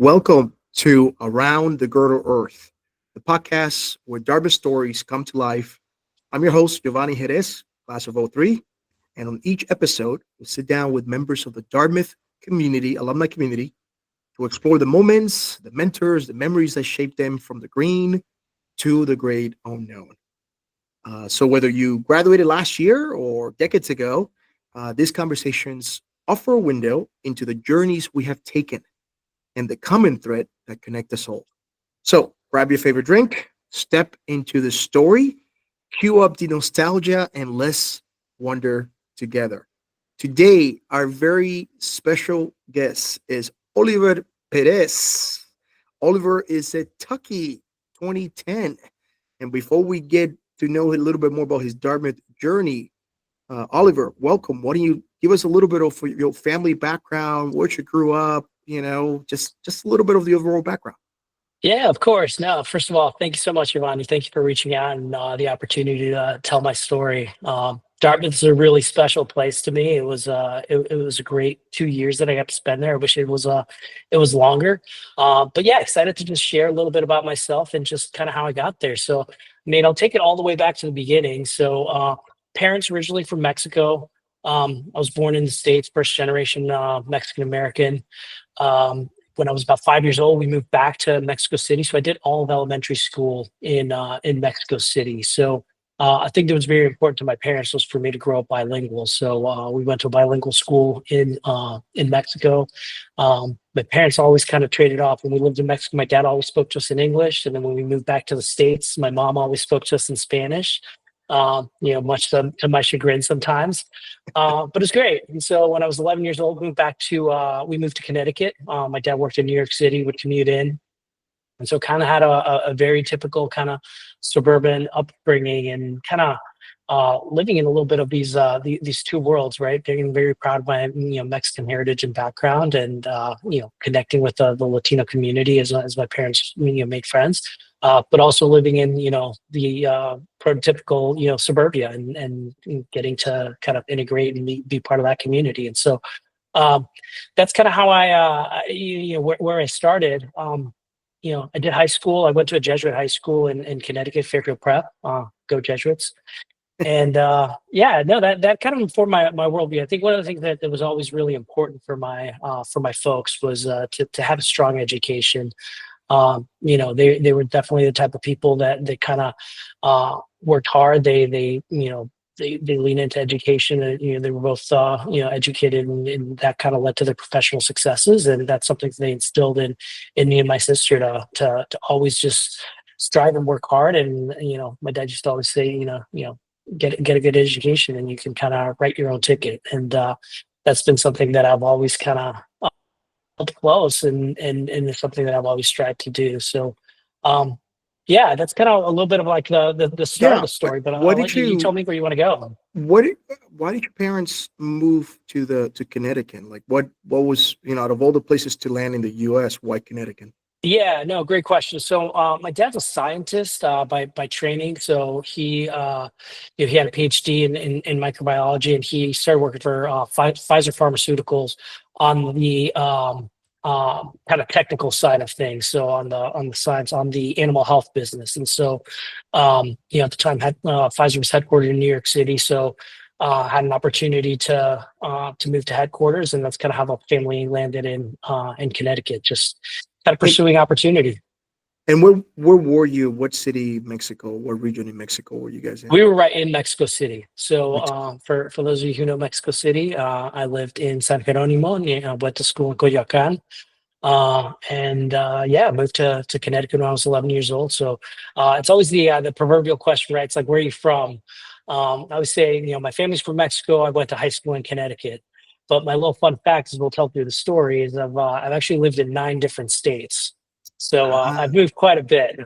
Welcome to Around the Girdle Earth, the podcast where Dartmouth stories come to life. I'm your host, Yovany Jerez, class of '03, and on each episode, we'll sit down with members of the Dartmouth community, alumni community, to explore the moments, the mentors, the memories that shaped them from the green to the great unknown. So whether you graduated last year or decades ago, these conversations offer a window into the journeys we have taken and the common thread that connect us all. So grab your favorite drink, step into the story, cue up the nostalgia, and let's wander together. Today, our very special guest is Oliver Perez. Oliver is a Tucky 2010. And before we get to know a little bit more about his Dartmouth journey, Oliver, welcome. Why don't you give us a little bit of your family background, where you grew up, just a little bit of the overall background. Yeah, of course. No, first of all, thank you so much, Yovany. Thank you for reaching out and the opportunity to tell my story. Dartmouth is a really special place to me. It was a great 2 years that I got to spend there. I wish it was longer. But yeah, excited to just share a little bit about myself and just kind of how I got there. So, I mean, I'll take it all the way back to the beginning. So, parents originally from Mexico. I was born in the States, first generation Mexican American. When I was about 5 years old, we moved back to Mexico City. So I did all of elementary school in Mexico City. So I think it was very important to my parents was for me to grow up bilingual. So we went to a bilingual school in Mexico. My parents always kind of traded off. When we lived in Mexico, my dad always spoke to us in English, and then when we moved back to the States, my mom always spoke to us in Spanish. Much to my chagrin sometimes. But it's great. And so when I was 11 years old, we moved to Connecticut. My dad worked in New York City, would commute in. And so kind of had a very typical kind of suburban upbringing and kind of living in a little bit of these two worlds, right? Being very proud of my Mexican heritage and background, and connecting with the Latino community as my parents made friends, but also living in the prototypical suburbia and getting to kind of integrate and be part of that community. And so that's kind of how where I started. I did high school. I went to a Jesuit high school in Connecticut, Fairfield Prep. Go Jesuits! And yeah, no, that kind of informed my worldview. I think one of the things that was always really important for my folks was to have a strong education. They were definitely the type of people that they kind of worked hard. They lean into education. They were both educated, and that kind of led to their professional successes. And that's something they instilled in me and my sister to always just strive and work hard. And my dad used to always say, get a good education, and you can kind of write your own ticket. And that's been something that I've always kind of held close, and it's something that I've always tried to do. So, yeah, that's kind of a little bit of like the start of Yeah. the story. But Why I'll did let you you tell me where you want to go. what why did your parents move to Connecticut? Like what was, out of all the places to land in the US, why Connecticut? Yeah, no, great question. So, my dad's a scientist by training. So he had a PhD in microbiology, and he started working for Pfizer Pharmaceuticals on the kind of technical side of things. So on the science, on the animal health business. And so, at the time, Pfizer was headquartered in New York City. So. Had an opportunity to move to headquarters, and that's kind of how the family landed in Connecticut. Just kind of And, pursuing opportunity. and where were you? What city, Mexico? What region in Mexico were you guys in? We were right in Mexico City. So Mexico. for those of you who know Mexico City, I lived in San Jeronimo. I went to school in Coyoacan. And yeah, I moved to Connecticut when I was 11 years old. So it's always the proverbial question, right? It's like, where are you from? I always say, my family's from Mexico. I went to high school in Connecticut. But my little fun fact, as we'll tell through the story, is I've actually lived in 9 different states. So Ah, I've moved quite a bit.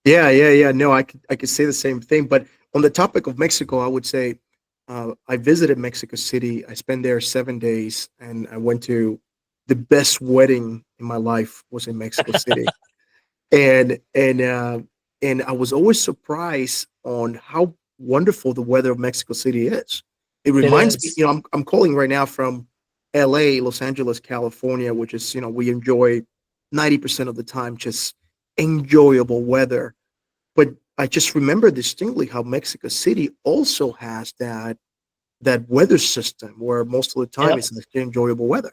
yeah. No, I could say the same thing. But on the topic of Mexico, I would say I visited Mexico City. I spent there 7 days, and I went to the best wedding in my life was in Mexico City. And I was always surprised on how wonderful the weather of Mexico City is. It It reminds me, is. I'm calling right now from LA, Los Angeles, California, which is, we enjoy 90% of the time just enjoyable weather. But I just remember distinctly how Mexico City also has that weather system where most of the time Yep. it's enjoyable weather.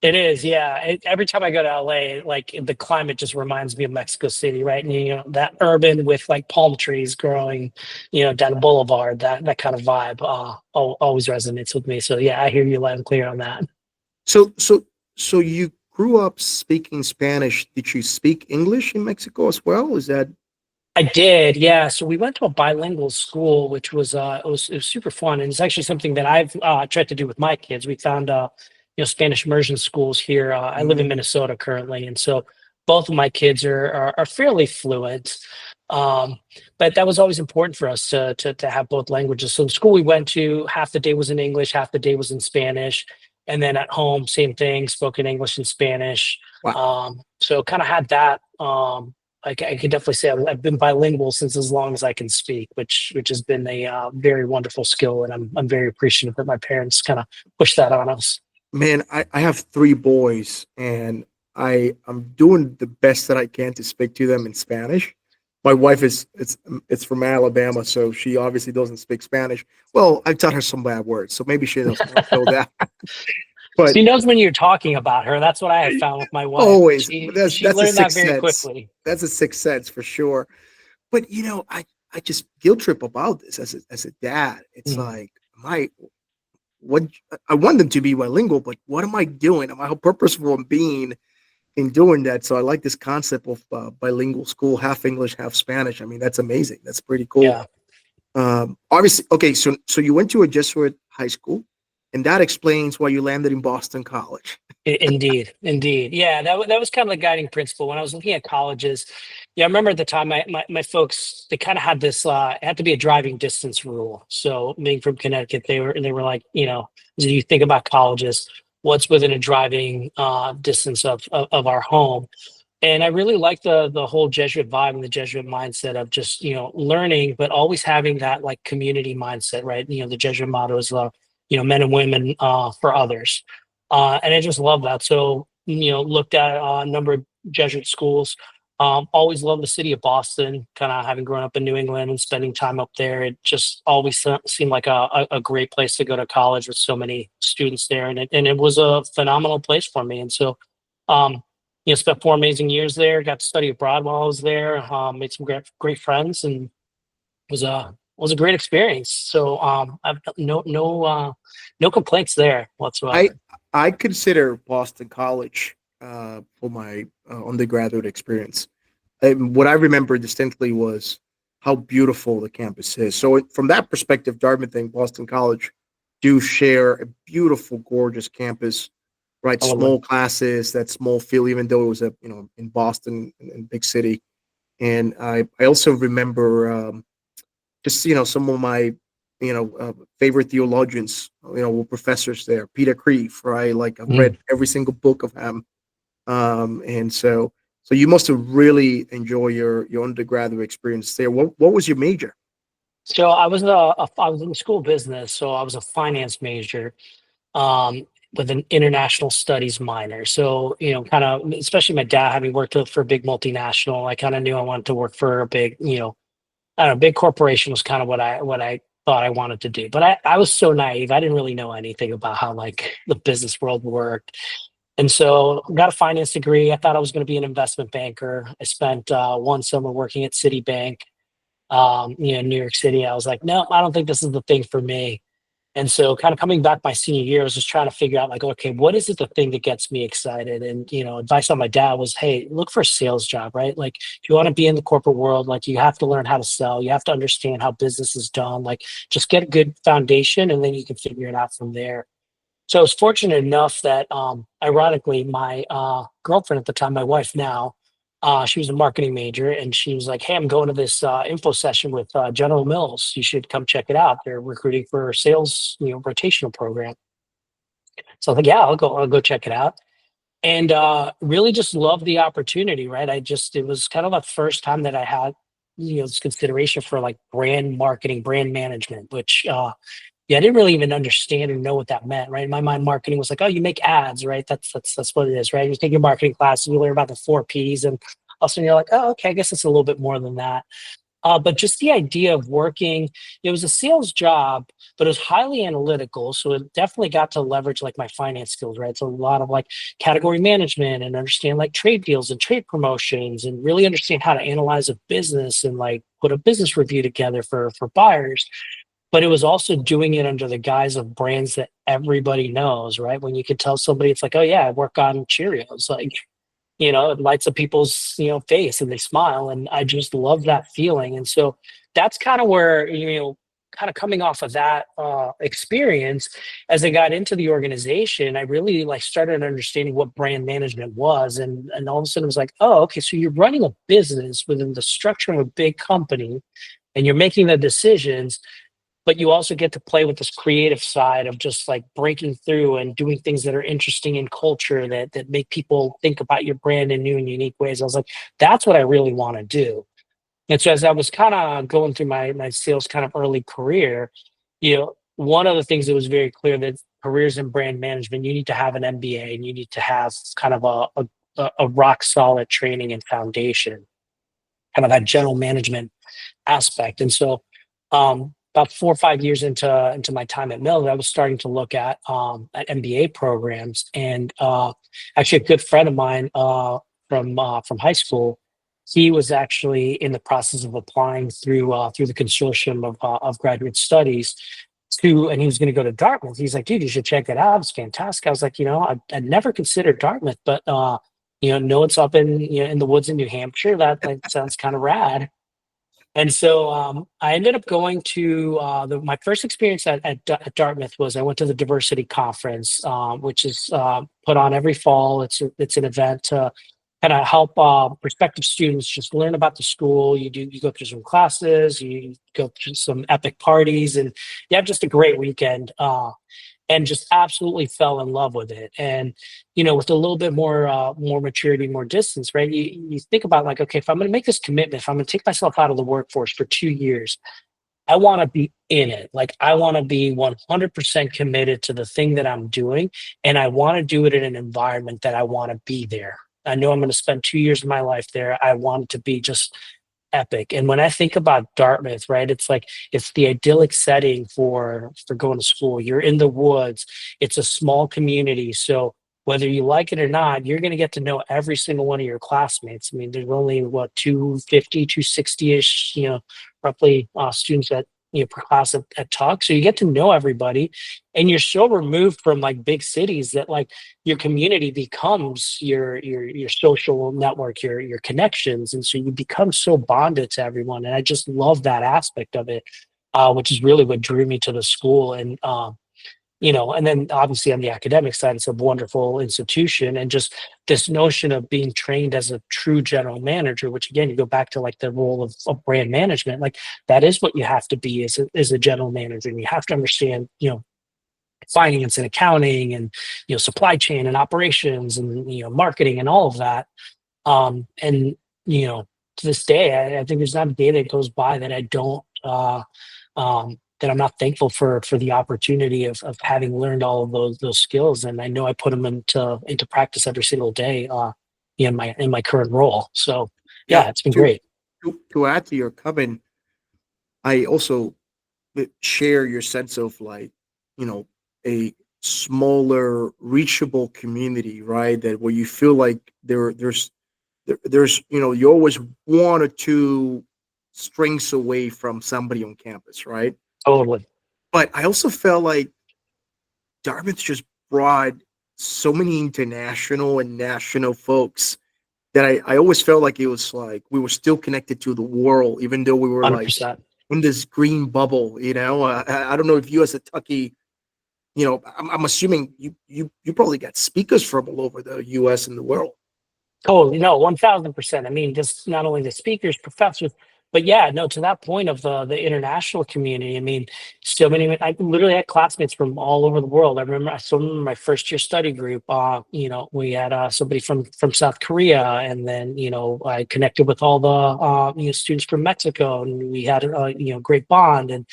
It is, yeah. Every time I go to LA, like the climate just reminds me of Mexico City, right? And that urban with like palm trees growing, down the boulevard, that kind of vibe, always resonates with me. So yeah, I hear you loud and clear on that. So so you grew up speaking Spanish. Did you speak English in Mexico as well? Is that I did, yeah. So we went to a bilingual school, which was it was super fun, and it's actually something that I've tried to do with my kids. We found Spanish immersion schools here. I live in mm, Minnesota currently, and so both of my kids are fairly fluent. Um, but that was always important for us to have both languages. So the school we went to, half the day was in English, half the day was in Spanish, and then at home, same thing, spoken English and Spanish. wow? So kind of had that. I could definitely say I've been bilingual since as long as I can speak, which has been a very wonderful skill, and I'm very appreciative that my parents kind of pushed that on us. Man, I have three boys, and I'm doing the best that I can to speak to them in Spanish. My wife is it's from Alabama, so she obviously doesn't speak Spanish. Well, I taught her some bad words, so maybe she doesn't know that. But She knows when you're talking about her. That's what I have found with my wife. always, She that's a learned that sixth very sense. quickly. That's a sixth sense for sure. But I just guilt trip about this as a dad. It's Mm. like, am I what I want them to be bilingual, but what am I doing? Am I how purposeful I'm being in doing that? So I like this concept of bilingual school, half English, half Spanish. I mean, that's amazing. That's pretty cool. Yeah. Obviously, okay. So you went to a Jesuit high school, and that explains why you landed in Boston College. Indeed, indeed. Yeah, that was kind of the guiding principle when I was looking at colleges. Yeah, I remember at the time my folks, they kind of had this it had to be a driving distance rule. So being from Connecticut, they were like, as you think about colleges, what's within a driving distance of our home. And I really like the whole Jesuit vibe and the Jesuit mindset of just, learning, but always having that like community mindset, right? The Jesuit motto is men and women for others. And I just love that. So, looked at a number of Jesuit schools. Always loved the city of Boston, kind of having grown up in New England and spending time up there. It just always seemed like a great place to go to college with so many students there. And it was a phenomenal place for me. And so, um, spent 4 amazing years there, got to study abroad while I was there, made some great friends, and was a great experience. So I've no complaints there I whatsoever. I consider Boston College for my undergraduate experience. And what I remember distinctly was how beautiful the campus is. So from that perspective, Dartmouth and Boston College do share a beautiful, gorgeous campus. Right, Totally. small classes, that small feel, even though it was in Boston, in big city. And I also remember just some of my favorite theologians were professors there. Peter Kreeft, right? Like I've Mm. read every single book of him, and so you must have really enjoyed your undergraduate experience there. What was your major? So I was in school business, so I was a finance major, um, with an international studies minor. So, kind of, especially my dad having worked for a big multinational, I kind of knew I wanted to work for a big, I don't know, big corporation was kind of what I thought I wanted to do. But I was so naive. I didn't really know anything about how like the business world worked. And so got a finance degree. I thought I was going to be an investment banker. I spent one summer working at Citibank, in New York City. I was like, no, I don't think this is the thing for me. And so kind of coming back my senior year, I was just trying to figure out like, okay, what is it the thing that gets me excited? And, advice on my dad was, hey, look for a sales job, right? Like if you want to be in the corporate world, like you have to learn how to sell. You have to understand how business is done. Like just get a good foundation and then you can figure it out from there. So I was fortunate enough that, ironically, my girlfriend at the time, my wife now, she was a marketing major, and she was like, "Hey, I'm going to this info session with General Mills. You should come check it out. They're recruiting for a sales, rotational program." So I was like, "Yeah, I'll go check it out." And really just loved the opportunity. Right, it was kind of the first time that I had, this consideration for like brand marketing, brand management, which yeah, I didn't really even understand or know what that meant, right? In my mind, marketing was like, oh, you make ads, right? That's what it is, right? You take your marketing class, you learn about the 4 Ps, and all of a sudden you're like, oh, okay, I guess it's a little bit more than that. But just the idea of working, it was a sales job, but it was highly analytical. So it definitely got to leverage like my finance skills, right? So a lot of like category management and understand like trade deals and trade promotions and really understand how to analyze a business and like put a business review together for buyers. But it was also doing it under the guise of brands that everybody knows, right? When you could tell somebody, it's like, oh yeah, I work on Cheerios, like, it lights up people's, face and they smile. And I just love that feeling. And so that's kind of where, kind of coming off of that experience, as I got into the organization, I really like started understanding what brand management was. And all of a sudden it was like, oh, okay, so you're running a business within the structure of a big company and you're making the decisions, but you also get to play with this creative side of just like breaking through and doing things that are interesting in culture that make people think about your brand in new and unique ways. I was like, that's what I really want to do. And so as I was kind of going through my sales kind of early career, one of the things that was very clear that careers in brand management, you need to have an MBA and you need to have kind of a rock solid training and foundation, kind of that general management aspect. And so about 4 or 5 years into my time at Mill, I was starting to look at MBA programs, and actually a good friend of mine from high school, he was actually in the process of applying through the consortium of graduate studies and he was going to go to Dartmouth. He's like, dude, you should check it out. It's fantastic. I was like, I'd never considered Dartmouth, but know it's up in the woods in New Hampshire. That sounds kind of rad. And so I ended up going to my first experience at Dartmouth was I went to the diversity conference, which is put on every fall. It's an event to kind of help prospective students just learn about the school. You go through some classes, you go through some epic parties, and you have just a great weekend. And just absolutely fell in love with it. And with a little bit more maturity, more distance, right? You think about like, okay, if I'm going to make this commitment, if I'm going to take myself out of the workforce for 2 years, I want to be in it. Like I want to be 100% committed to the thing that I'm doing, and I want to do it in an environment that I want to be there. I know I'm going to spend 2 years of my life there. I want it to be just epic. And when I think about Dartmouth, right, it's like it's the idyllic setting for going to school. You're in the woods. It's a small community. So whether you like it or not, you're going to get to know every single one of your classmates. I mean, there's only 250, 260-ish, roughly students per class at Tuck. So you get to know everybody, and you're so removed from like big cities that like your community becomes your social network, your connections. And so you become so bonded to everyone. And I just love that aspect of it, which is really what drew me to the school. And and then obviously on the academic side, it's a wonderful institution, and just this notion of being trained as a true general manager, which again, you go back to like the role of brand management, like that is what you have to be as a general manager. And you have to understand, finance and accounting and, supply chain and operations and, marketing and all of that. And, to this day, I think there's not a day that goes by that I don't, that I'm not thankful for the opportunity of having learned all of those skills. And I know I put them into practice every single day, in my current role. So yeah, it's been great. To add to your comment, I also share your sense of like, a smaller, reachable community, right? That where you feel like there's you're always one or two strings away from somebody on campus, right? Totally. But I also felt like Dartmouth just brought so many international and national folks that I always felt like it was like we were still connected to the world, even though we were like 100%. in this green bubble. I don't know if you as a Tucky, I'm assuming you probably got speakers from all over the U.S. and the world. Totally. No, 1000%. I mean, just not only the speakers, professors, But yeah, no, to that point of the international community, I mean, so many, I literally had classmates from all over the world. I still remember my first year study group. We had somebody from South Korea, and then I connected with all the students from Mexico, and we had a great bond, and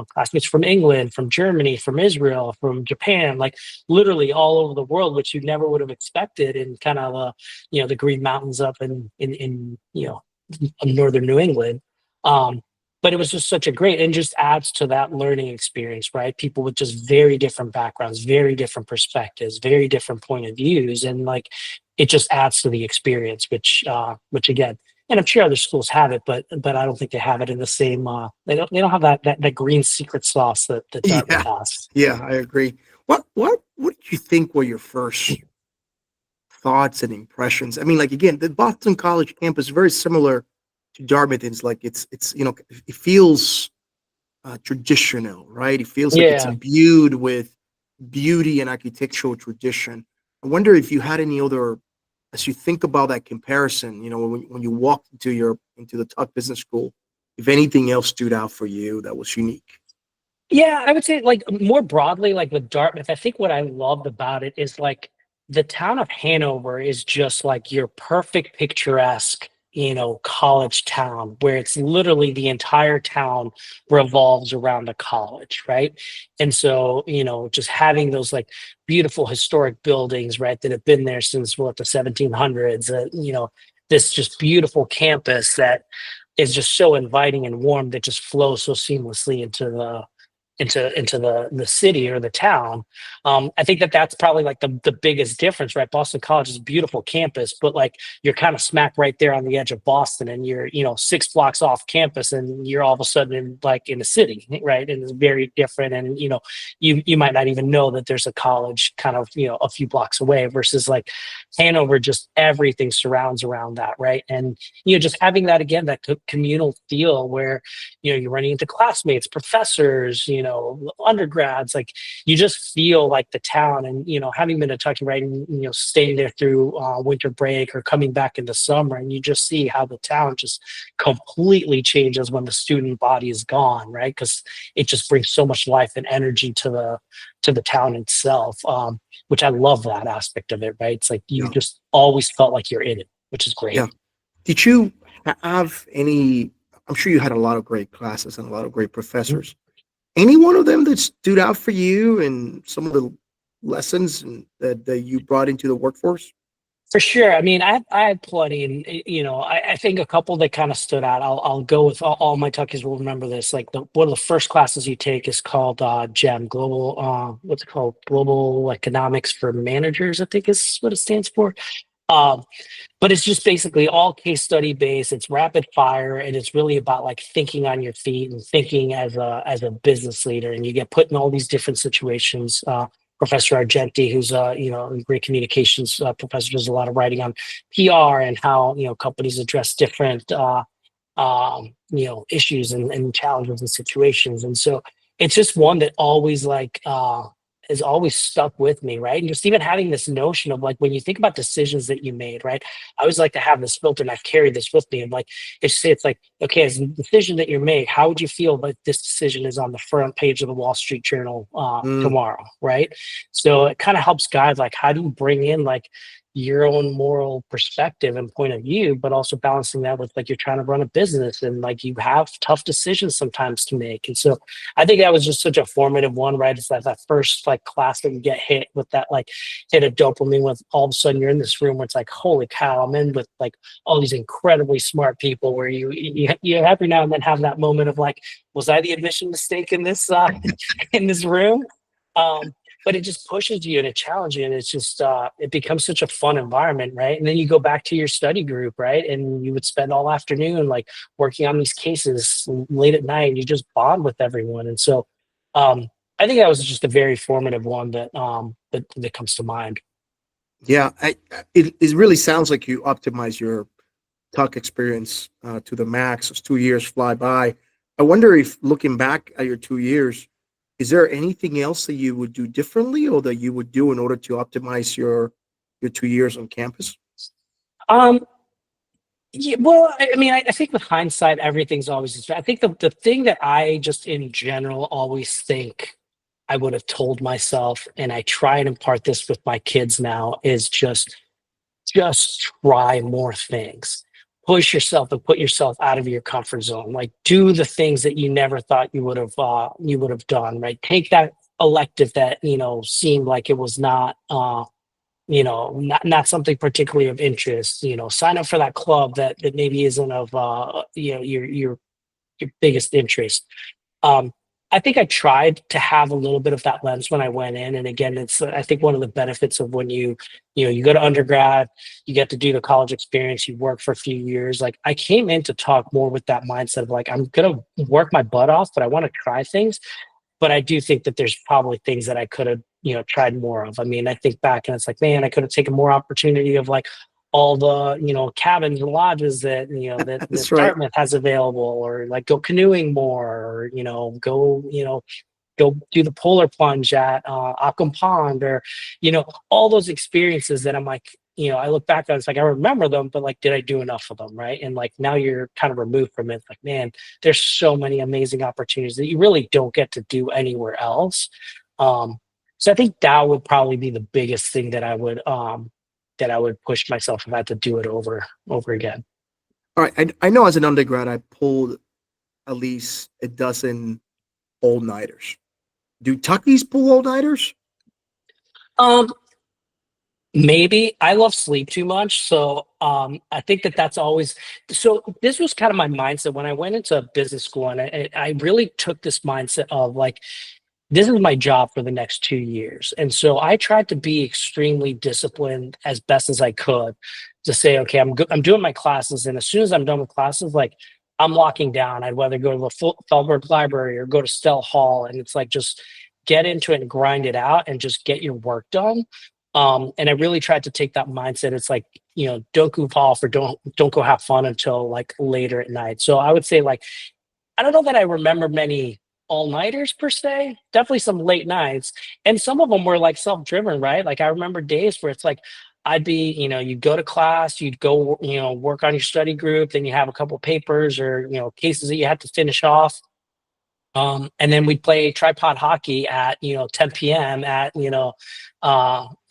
classmates from England, from Germany, from Israel, from Japan, like literally all over the world, which you never would have expected in kind of the Green Mountains up in of northern New England. Um, but it was just such a great, and just adds to that learning experience, right? People with just very different backgrounds, very different perspectives, very different point of views, and like it just adds to the experience, which again, and I'm sure other schools have it, but I don't think they have it in the same. They don't have that green secret sauce that Dartmouth Yeah, has. yeah, I agree. What did you think were your first thoughts and impressions? I mean, like again, the Boston College campus is very similar to Dartmouth. It's like it's it feels traditional, right? It feels like it's Yeah. imbued with beauty and architectural tradition. I wonder if you had any other, as you think about that comparison, when you walked into the Tuck Business School, if anything else stood out for you that was unique. Yeah, I would say like more broadly, like with Dartmouth, I think what I loved about it is like the town of Hanover is just like your perfect picturesque, college town where it's literally the entire town revolves around the college, right? And so, just having those like beautiful historic buildings, right, that have been there since what the 1700s, this just beautiful campus that is just so inviting and warm that just flows so seamlessly into the city or the town. I think that's probably like the biggest difference, right? Boston College is a beautiful campus, but like you're kind of smack right there on the edge of Boston, and you're 6 blocks off campus, and you're all of a sudden in the city, right? And it's very different, and you might not even know that there's a college kind of a few blocks away, versus like Hanover, just everything surrounds around that, right? And just having that again, that communal feel where you're running into classmates, professors, undergrads, like you just feel like the town. And having been to Kentucky, right, and staying there through winter break or coming back in the summer, and you just see how the town just completely changes when the student body is gone, right? Because it just brings so much life and energy to the town itself, which I love that aspect of it, right? It's like you Yeah, just always felt like you're in it, which is great. yeah. Did you have any? I'm sure you had a lot of great classes and a lot of great professors. Any one of them that stood out for you and some of the lessons that you brought into the workforce? For sure. I mean, I had plenty, and I think a couple that kind of stood out. I'll go with all my Tuckies will remember this. Like one of the first classes you take is called GEM, Global. What's it called? Global Economics for Managers, I think is what it stands for. Um, but it's just basically all case study based. It's rapid fire, and it's really about like thinking on your feet and thinking as a business leader. And you get put in all these different situations. Professor Argenti, who's a great communications professor, does a lot of writing on PR and how companies address different issues and challenges and situations. And so it's just one that always has always stuck with me, right? And just even having this notion of like when you think about decisions that you made, right? I always like to have this filter, and I've carried this with me. And like it's like, okay, as a decision that you made, how would you feel if this decision is on the front page of the Wall Street Journal Mm, tomorrow, right? So it kind of helps guide like how do you bring in like your own moral perspective and point of view, but also balancing that with like you're trying to run a business, and like you have tough decisions sometimes to make. And so I think that was just such a formative one, right? It's that first like class that you get hit with that like hit of dopamine, with all of a sudden you're in this room where it's like, holy cow, I'm in with like all these incredibly smart people, where you every now and then have that moment of like, was I the admission mistake in this in this room? Um, but it just pushes you and it challenges you, and it's just it becomes such a fun environment, right? And then you go back to your study group, right, and you would spend all afternoon like working on these cases late at night, and you just bond with everyone. And so um I think that was just a very formative one that comes to mind. yeah, it really sounds like you optimize your Tuck experience to the max. Those 2 years fly by. I wonder if looking back at your 2 years, is there anything else that you would do differently or that you would do in order to optimize your 2 years on campus? um Yeah, well, I mean, I think with hindsight, everything's always. I think the thing that I just in general always think I would have told myself, and I try and impart this with my kids now, is just try more things. Push yourself and put yourself out of your comfort zone. Like do the things that you never thought you would have done. Right? Take that elective that seemed like it was not not something particularly of interest. Sign up for that club that maybe isn't of your biggest interest. um, I think I tried to have a little bit of that lens when I went in. And again, it's I think one of the benefits of when you go to undergrad, you get to do the college experience, you work for a few years. Like I came in to talk more with that mindset of like, I'm gonna work my butt off, but I want to try things. But I do think that there's probably things that I could have, tried more of. I mean, I think back and it's like, man, I could have taken more opportunity of like all the, cabins and lodges that, That's that right. Dartmouth has available, or like go canoeing more, or, go do the polar plunge at Ockham Pond, or, all those experiences that I'm like, I look back on it's like I remember them, but like, did I do enough of them? Right. And like now you're kind of removed from it. Like, man, there's so many amazing opportunities that you really don't get to do anywhere else. Um, so I think that would probably be the biggest thing that I would push myself if I had to do it over again. All right. I know as an undergrad, I pulled at least a dozen all-nighters. Do Tuckies pull all-nighters? Um, Maybe I love sleep too much, so I think that's always. So this was kind of my mindset when I went into business school, and I really took this mindset of like this is my job for the next 2 years. And so I tried to be extremely disciplined as best as I could to say, okay, I'm doing my classes. And as soon as I'm done with classes, like I'm locking down. I'd rather go to the Feldberg Library or go to Stell Hall. And it's like, just get into it and grind it out and just get your work done. And I really tried to take that mindset. It's like, don't goof off or don't go have fun until like later at night. So I would say like, I don't know that I remember many all-nighters per se. Definitely some late nights, and some of them were like self-driven, right? Like I remember days where it's like I'd be, you'd go to class, you'd go, work on your study group, then you have a couple papers or cases that you had to finish off. And then we'd play tripod hockey at 10 p.m. at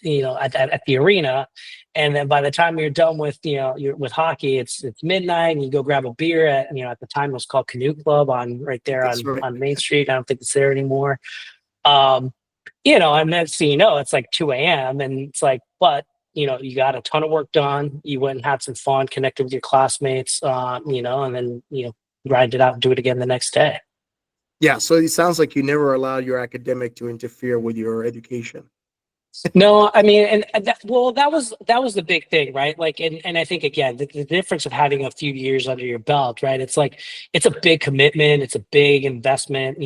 at the arena, and then by the time you're done with you're with hockey, it's midnight, and you go grab a beer at at the time it was called Canoe Club on right there That's right. on Main Street. I don't think it's there anymore. Um, and then so it's like 2 a.m. and it's like, but you got a ton of work done. You went and had some fun, connected with your classmates, and then grind it out and do it again the next day. Yeah. So it sounds like you never allowed your academic to interfere with your education. No, I mean, and that was the big thing, right? Like, and I think again, the difference of having a few years under your belt, right? It's like it's a big commitment, it's a big investment,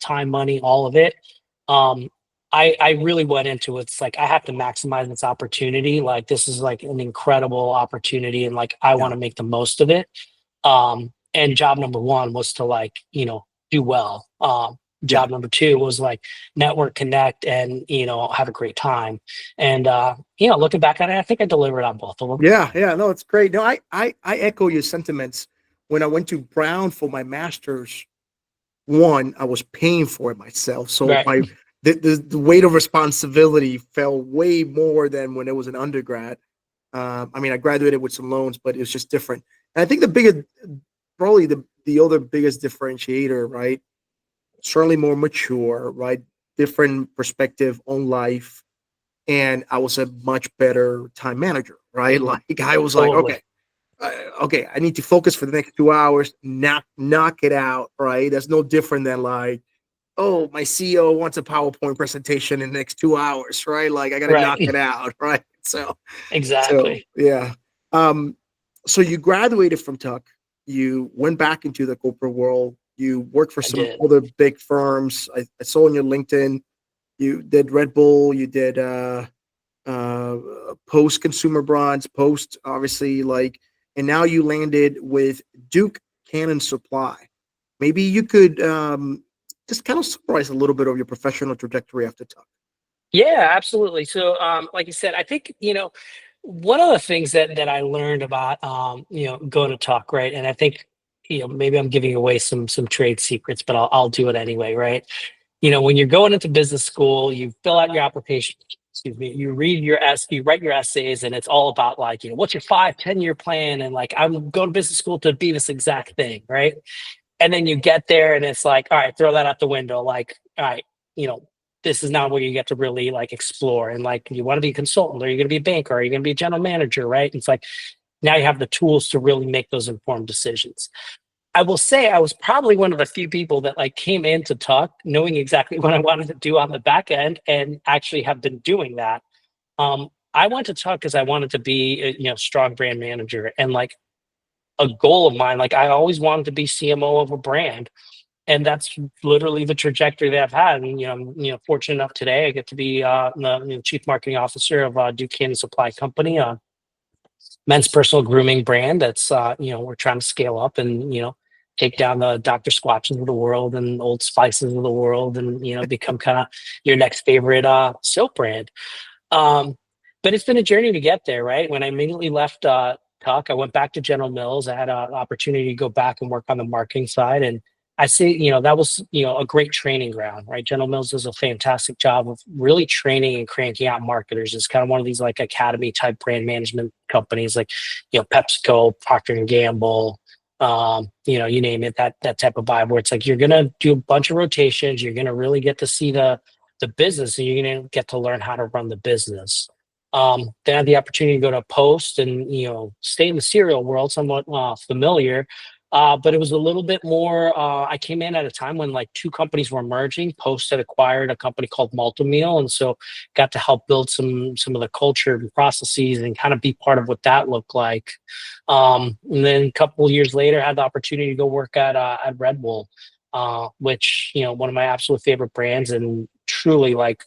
time, money, all of it. Um, I really went into it. It's like I have to maximize this opportunity. Like this is like an incredible opportunity, and like I Yeah. want to make the most of it. And job number one was to like do well. Yeah. Job number two was like network, connect, and have a great time. And looking back at it, I think I delivered on both of them. Yeah. Yeah. No, it's great. No, I echo your sentiments. When I went to Brown for my master's, one, I was paying for it myself. So Right. the weight of responsibility fell way more than when it was an undergrad. I mean, I graduated with some loans, but it was just different. And I think probably the other biggest differentiator, right? Certainly more mature, right? Different perspective on life. And I was a much better time manager, right? Like I was like, Totally. okay, I need to focus for the next 2 hours, knock it out, right? That's no different than like, oh, my CEO wants a PowerPoint presentation in the next 2 hours, right? Like I got to knock Right. it out, right? So Exactly. yeah. Um, so you graduated from Tuck, you went back into the corporate world, you worked for I some did. other big firms. I saw on your LinkedIn, you did Red Bull, you did uh, Post Consumer Brands, Post obviously, like, and now you landed with Duke Cannon Supply. Maybe you could just kind of summarize a little bit of your professional trajectory after Tuck. Yeah, absolutely. So, like you said, I think one of the things that I learned about going to talk, right, and I think maybe I'm giving away some trade secrets, but I'll do it anyway, right? When you're going into business school, you fill out your application, excuse me, you write your essays, and it's all about like, what's your 5, 10 year plan? And like, I'm going to business school to be this exact thing, right? And then you get there and it's like, all right, throw that out the window. Like, all right, you know, this is not where you get to really like explore. And like, you want to be a consultant, or you're going to be a banker, or you're going to be a general manager, right? It's like, now you have the tools to really make those informed decisions. I will say I was probably one of the few people that like came in to talk, knowing exactly what I wanted to do on the back end, and actually have been doing that. I went to talk because I wanted to be a strong brand manager, and like a goal of mine. Like I always wanted to be CMO of a brand, and that's literally the trajectory that I've had. And I'm fortunate enough today I get to be the chief marketing officer of Duquesne Supply Company, a men's personal grooming brand that's we're trying to scale up and take down the Dr. Squatches of the world and Old Spices of the world, and become kind of your next favorite soap brand. Um, but it's been a journey to get there, right? When I immediately left Tuck, I went back to General Mills. I had an opportunity to go back and work on the marketing side. And I say, that was, a great training ground, right? General Mills does a fantastic job of really training and cranking out marketers. It's kind of one of these like academy type brand management companies like, PepsiCo, Procter and Gamble, you name it, that type of vibe where it's like, you're going to do a bunch of rotations. You're going to really get to see the business, and you're going to get to learn how to run the business. Then I had the opportunity to go to Post and stay in the cereal world, somewhat familiar, but it was a little bit more. I came in at a time when like two companies were merging. Post had acquired a company called Multimeal, and so got to help build some of the culture and processes and kind of be part of what that looked like. And then a couple of years later, I had the opportunity to go work at Red Bull, which one of my absolute favorite brands, and truly like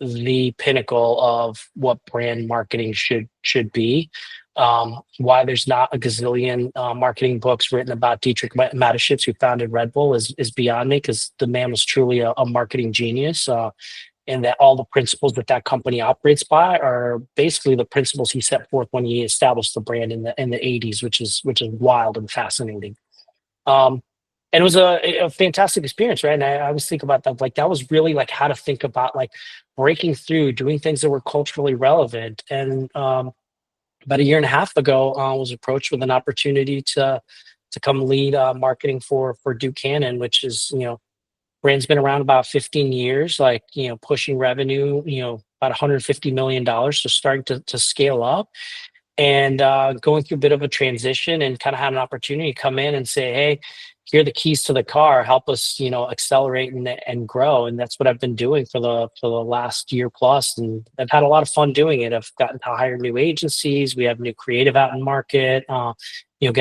the pinnacle of what brand marketing should be. Why there's not a gazillion marketing books written about Dietrich Mateschitz, who founded Red Bull, is beyond me, because the man was truly a marketing genius. And that all the principles that company operates by are basically the principles he set forth when he established the brand in the 80s, which is wild and fascinating. And it was a fantastic experience, right? And I always think about that, like that was really like how to think about like breaking through, doing things that were culturally relevant. And about a year and a half ago, I was approached with an opportunity to come lead marketing for Duquesne, which is brand's been around about 15 years, like pushing revenue, about $150 million, so starting to scale up, and going through a bit of a transition, and kind of had an opportunity to come in and say, hey, here are the keys to the car, help us accelerate and grow. And that's what I've been doing for the last year plus, and I've had a lot of fun doing it. I've gotten to hire new agencies, we have new creative out in market, got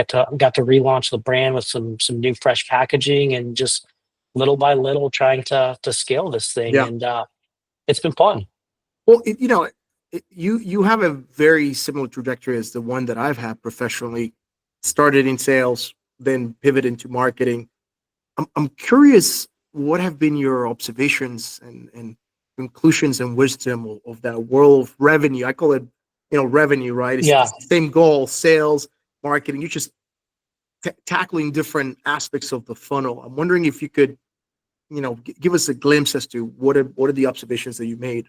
to relaunch the brand with some new fresh packaging, and just little by little trying to scale this thing. Yeah. And it's been fun. Well, you have a very similar trajectory as the one that I've had professionally. Started in sales, then pivot into marketing. I'm curious, what have been your observations and conclusions and wisdom of that world of revenue? I call it, revenue, right? It's Yeah. the same goal, sales, marketing. You're just tackling different aspects of the funnel. I'm wondering if you could, give us a glimpse as to what are the observations that you made.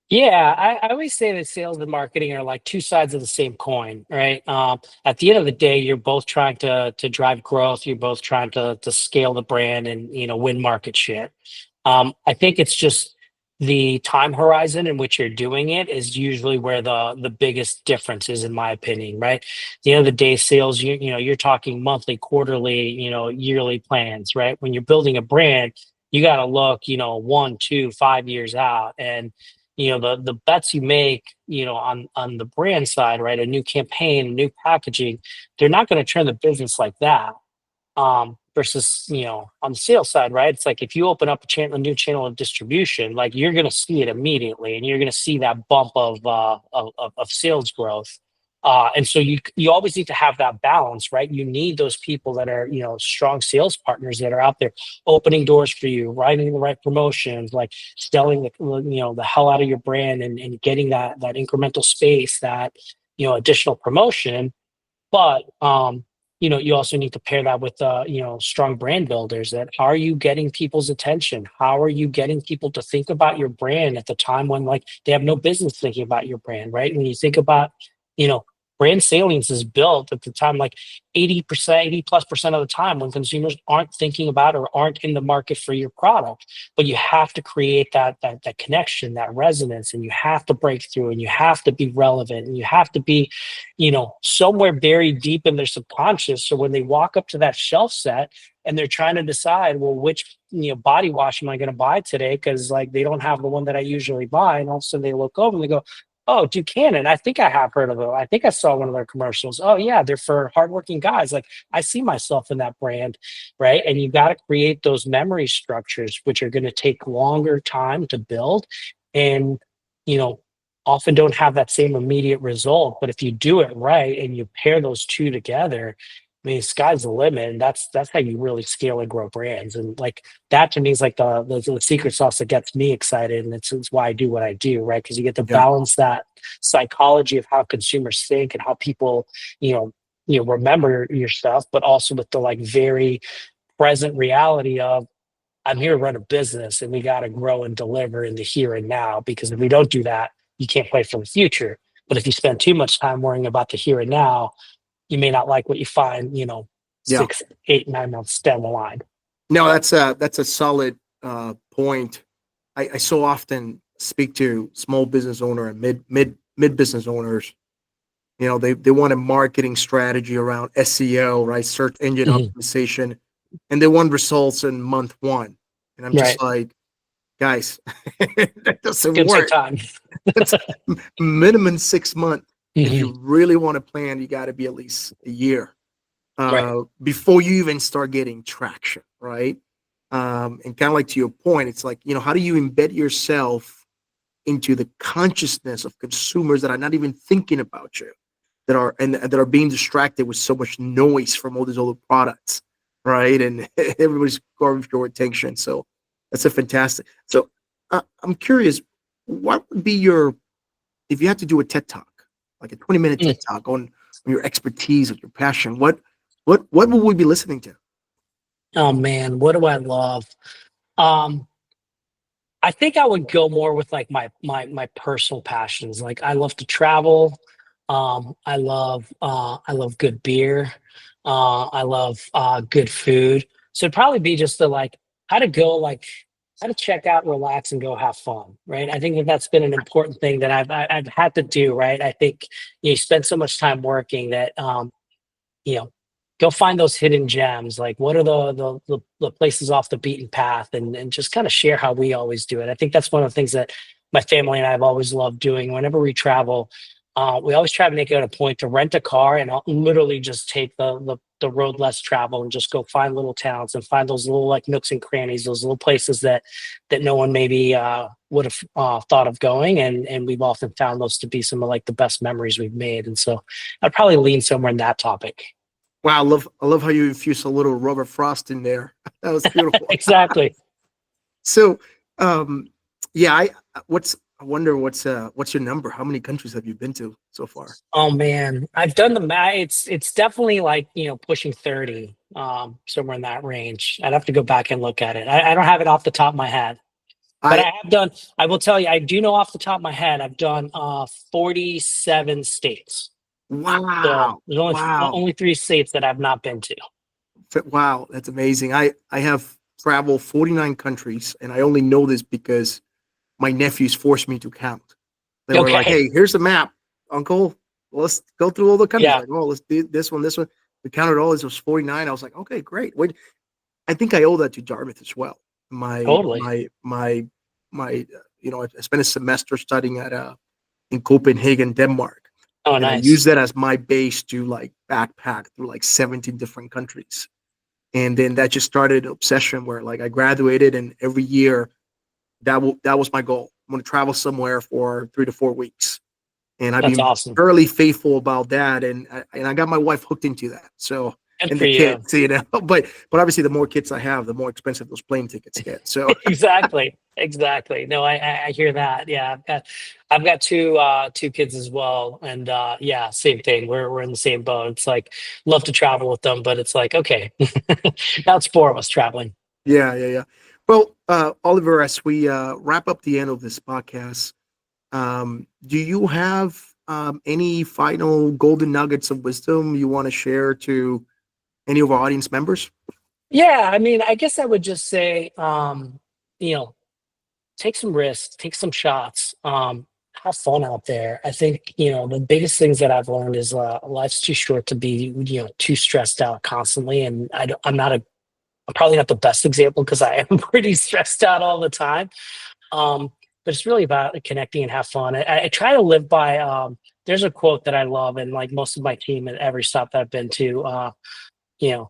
Yeah, I always say that sales and marketing are like two sides of the same coin, right? At the end of the day, you're both trying to drive growth. You're both trying to scale the brand and win market share. I think it's just the time horizon in which you're doing it is usually where the biggest difference is, in my opinion, right? At the end of the day, sales, you're talking monthly, quarterly, yearly plans, right? When you're building a brand, you got to look, 1, 2, 5 years out. And the bets you make on the brand side, right, a new campaign, new packaging, they're not going to turn the business like that. Versus on the sales side, right, it's like if you open up a new channel of distribution, like you're going to see it immediately, and you're going to see that bump of sales growth. And so you always need to have that balance, right? You need those people that are, strong sales partners that are out there opening doors for you, writing the right promotions, like selling the hell out of your brand, and getting that incremental space, that additional promotion. But you also need to pair that with strong brand builders. That, how are you getting people's attention? How are you getting people to think about your brand at the time when, like, they have no business thinking about your brand, right? When you think about, you know, brand salience is built at the time, like 80%, 80+% of the time, when consumers aren't thinking about or aren't in the market for your product. But you have to create that connection, that resonance, and you have to break through, and you have to be relevant, and you have to be somewhere buried deep in their subconscious. So when they walk up to that shelf set and they're trying to decide, well, which body wash am I going to buy today? Because, like, they don't have the one that I usually buy, and all of a sudden they look over and they go, "Oh, Duchanan, I think I have heard of them. I think I saw one of their commercials. Oh yeah, they're for hardworking guys. Like, I see myself in that brand," right? And you got to create those memory structures, which are going to take longer time to build, and you know often don't have that same immediate result. But if you do it right and you pair those two together, I mean, sky's the limit. And that's how you really scale and grow brands. And, like, that to me is like the secret sauce that gets me excited. And it's why I do what I do, right? Because you get to Yeah. balance that psychology of how consumers think and how people, remember your stuff, but also with the, like, very present reality of, I'm here to run a business and we got to grow and deliver in the here and now. Because if we don't do that, you can't play for the future. But if you spend too much time worrying about the here and now, you may not like what you find, Yeah. 6, 8, 9 months down the line. No, that's a solid point. I so often speak to small business owner and mid business owners. They want a marketing strategy around SEO, right? Search engine Mhm. optimization, and they want results in month one. And I'm just Right. like, guys, that It's doesn't going to take work. time. That's minimum 6 months. If you Mhm. really want to plan, you got to be at least a year Right. before you even start getting traction, right? And kind of like to your point, it's like, how do you embed yourself into the consciousness of consumers that are not even thinking about you, that are being distracted with so much noise from all these other products, right? And everybody's going for your attention. So that's a fantastic. So I'm curious, what would be if you had to do a TED talk, like a 20-minute Mm. TED talk on your expertise, on your passion, what would we be listening to? Oh man, what do I love? Um, I think I would go more with, like, my personal passions. Like, I love to travel. I love good beer. I love good food. So it'd probably be just the, like, how to go, like, how to check out, relax, and go have fun, right? I think that's been an important thing that I've had to do, right? I think you spend so much time working that you know, go find those hidden gems. Like, what are the places off the beaten path, and just kind of share how we always do it. I think that's one of the things that my family and I have always loved doing. Whenever we travel, we always try to make it a point to rent a car and literally just take the road less traveled, and just go find little towns and find those little, like, nooks and crannies, those little places that no one maybe would have thought of going. And we've often found those to be some of, like, the best memories we've made. And so I'd probably lean somewhere in that topic. Wow, I love how you infused a little Robert Frost in there. That was beautiful. Exactly. So, um, yeah, I wonder what's your number? How many countries have you been to so far? Oh man, I've done the math. It's definitely, like, pushing 30, somewhere in that range. I'd have to go back and look at it. I don't have it off the top of my head, but I I have done. I will tell you, I do know off the top of my head. I've done 47 states. So Wow, there's only wow, only 3 states that I've not been to. wow, that's amazing. I have traveled 49 countries, and I only know this because my nephews forced me to count. They were like, Okay. "Hey, here's the map, Uncle. Let's go through all the countries." Yeah. Like, "Oh, let's do this one, this one." We counted all. It was 49. I was like, "Okay, great." Wait, I think I owe that to Dartmouth as well. My Totally. my my my. I spent a semester studying in Copenhagen, Denmark, Oh, and I nice. used that as my base to, like, backpack through like 17 different countries. And then that just started an obsession where, like, I graduated, and every year that was my goal. I'm going to travel somewhere for 3 to 4 weeks. and I've That's been awesome. fairly faithful about that, and I got my wife hooked into that. So, Good and for the you. kids, but obviously the more kids I have, the more expensive those plane tickets get. So Exactly. Exactly. No, I hear that. Yeah, I've got two kids as well, and yeah, same thing. We're in the same boat. It's like love to travel with them, but it's like okay, now it's four of us traveling. yeah. Well, Oliver, as we wrap up the end of this podcast, do you have any final golden nuggets of wisdom you want to share to any of our audience members? Yeah, I mean, I guess I would just say, you know, take some risks, take some shots, have fun out there. I think, the biggest things that I've learned is life's too short to be, too stressed out constantly. And I'm probably not the best example because I am pretty stressed out all the time. Um, but it's really about connecting and have fun. I try to live by, there's a quote that I love, and like most of my team at every stop that I've been to,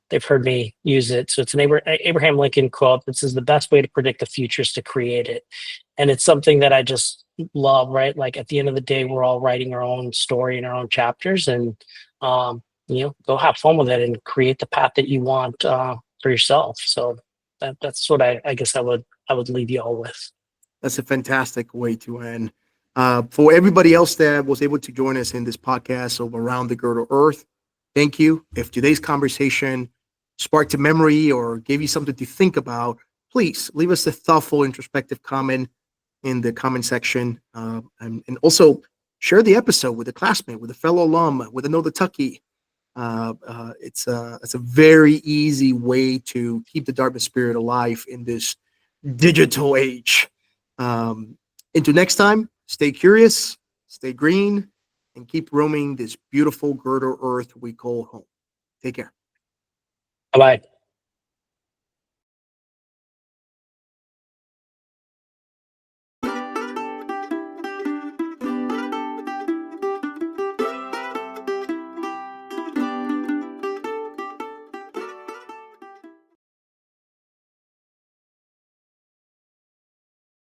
they've heard me use it. So it's an Abraham Lincoln quote that says the best way to predict the future is to create it. And it's something that I just love, right? Like at the end of the day, we're all writing our own story and our own chapters, and, go have fun with it and create the path that you want for yourself. So that's what I guess I would leave you all with. That's a fantastic way to end. For everybody else that was able to join us in this podcast of Around the Girdle Earth, thank you. If today's conversation sparked a memory or gave you something to think about, please leave us a thoughtful, introspective comment in the comment section. And also share the episode with a classmate, with a fellow alum, with another Tucky. It's a very easy way to keep the Dartmouth spirit alive in this digital age. Until next time, stay curious, stay green, and keep roaming this beautiful girdle earth we call home. Take care. Bye bye.